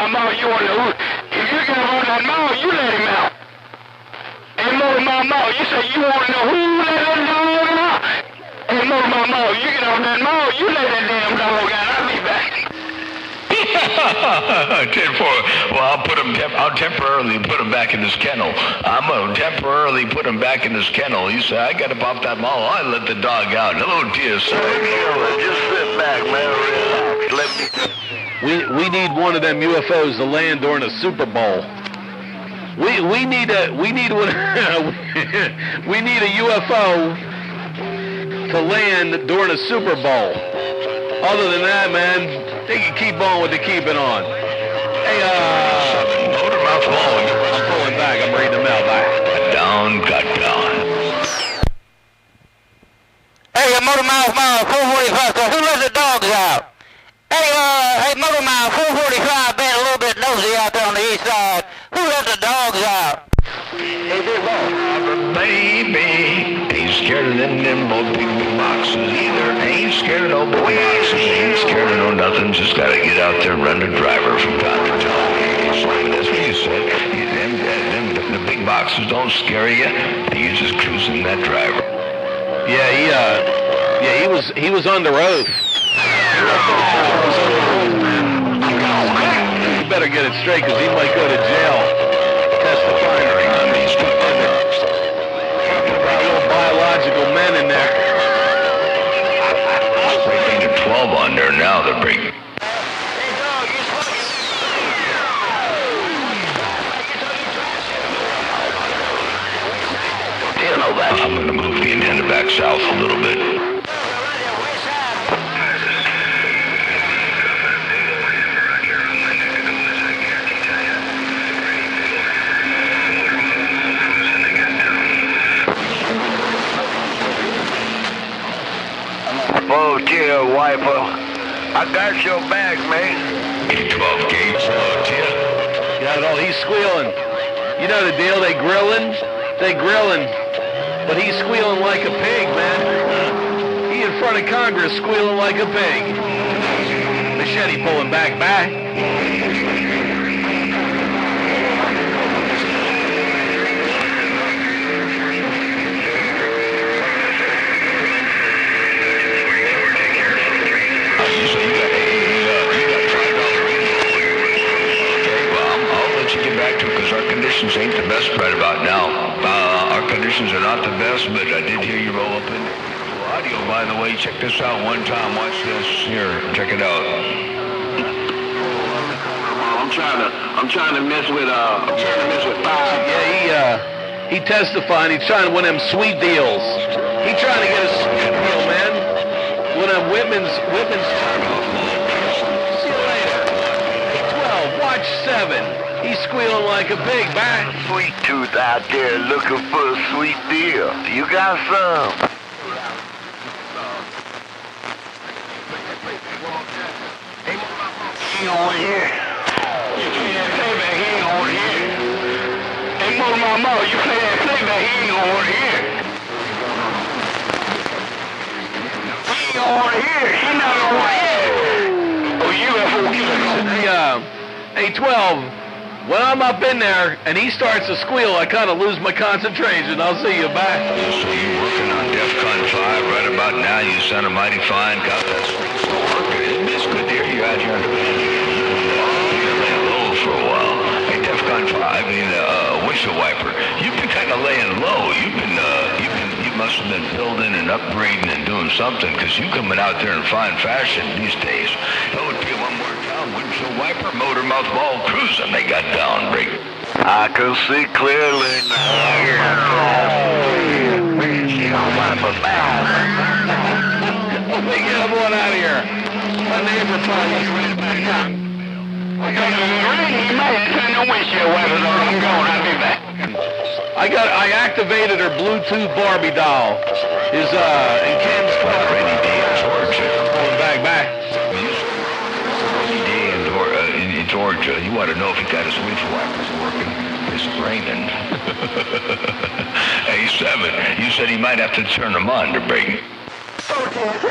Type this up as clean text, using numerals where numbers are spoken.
Motormouth, you want to know? If you get on that Maul, you let him out. Hey, Motormouth, you say you want to know who let that dog out? Hey, Motormouth, you get on that Maul, you let that damn dog out. I'll be back. 10-4. Well, I'll temporarily put him back in his kennel. I'm going to temporarily put him back in his kennel. You say, I got to pop that Maul. I let the dog out. Hello, dear sir. Just sit back, man. Relax. We need one of them UFOs to land during the Super Bowl. We need a UFO to land during a Super Bowl. Other than that, man, they can keep on with the keeping on. Hey, Motormouth Maul. I'm pulling back. I'm reading them out. Got down. Hey, Motormouth Maul, 445, so who let the dogs out? Hey, Motormouth, 445, been a little bit nosy out there on the east side. Who let the dogs out? Hey, baby, ain't scared of them old big boxes either. Ain't scared of no boy boxes. Ain't scared of no nothing. Just gotta get out there and run the driver from time to time. That's what you said. The big boxes don't scare you. You just cruising that driver. He was under oath. You better get it straight, because he might go to jail. Testifying. Talking about little biological men in there. Breaking to 12 on there now. They're breaking. I'm going to move the antenna back south a little bit. Oh, dear, wiper. I got your back, man. 12 gates, dear. Got it all. He's squealing. You know the deal. They grilling. But he's squealing like a pig, man. He in front of Congress squealing like a pig. Machete pulling back. Conditions ain't the best right about now. Our conditions are not the best, but I did hear you roll up in audio, by the way. Check this out one time. Watch this. Here, check it out. I'm trying to mess with Bob. Yeah, he testifying. He's trying to win them sweet deals. He trying to get a sweet deal, man. One of them Whitman's. See you later. 12. Watch 7. He's squealing like a pig, man. Sweet tooth out there looking for a sweet deal. You got some? He on here. You play that playback, he ain't on here. Hey, Motormouth, you play that playback, he ain't on here. He ain't on here. He not on here. Oh, UFO killer. Hey, 12. When I'm up in there and he starts to squeal, I kind of lose my concentration. I'll see you back. So you're working on DEFCON 5 right about now. You sound mighty fine. God, that's working. It's good to hear you out here in the band. You're laying low for a while. Hey, DEFCON 5, windshield wiper. You've been kind of laying low. You must have been building and upgrading and doing something, because you coming out there in fine fashion these days. Oh, do one more time. Windshield wiper, Motormouth Maul cruising. They got down, break. I can see clearly now. Windshield wiper bound. Let me get one out of here. My neighbor probably right back up. He might have turned the windshield wipers on. I'm going. I'll be back. I activated her Bluetooth Barbie doll. Is in Cam's car. Rainy day in Georgia. Going back. Rainy day in Georgia. You want to know if he got his windshield wipers working. It's raining. Hey, 7. You said he might have to turn them on to break.